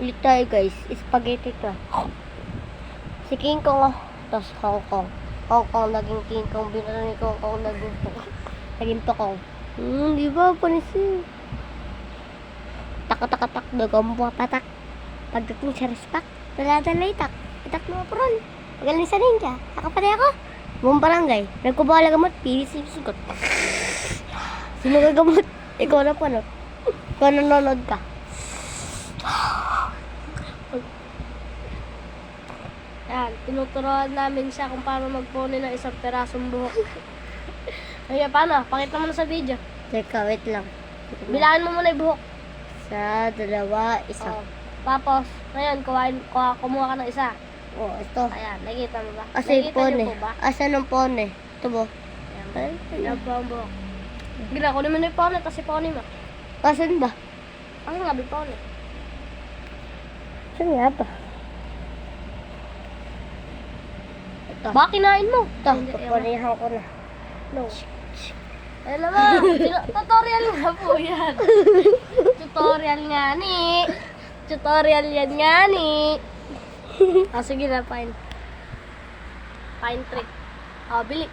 Ulit tayo guys. Spaghetti to. Si King Kong, oh. Tapos Hong Kong. Hong Kong naging King Kong. Binala ni Hong Kong naging Tokong. Di ba? Panisi. Tak-tak-tak. Dagang buha patak. Pagdating sa respak. Daladalay tak. Itak mo pron. Magaling sa ninja. Nakapatay ako. Buong barangay. Nagkubala gamot. Pilis yung sugot. Sino gagamot? Ikaw na po, no? Ikaw nanonood ka. Yan, tinuturuan namin siya kung paano magpone ng isang perasong buhok. Kaya paano? Pakita mo na sa video. Teka, wait lang. Bilangin mo muna yung buhok. Isa, dalawa, isa. Oh. Tapos, ngayon, kumuha ka ng isa. Oh, ito. Ayan, nakikita mo ba? Asa yung Nakikita pone? niyo po ba? Asa ng pone? Ito ba? Ayan. Ayan po ang buhok. Gila, kunin mo na yung pone, tapos yung pone mo. Asan ba? Ang nga, may pone. Saan nga ba? Ito. Baka kinain mo. Ito, paparehan ko na. No. Ayan naman, tutorial nga po yan. Tutorial nga ni. Tutorial yan nga ni. Sige na, fine. Fine trick. Bili.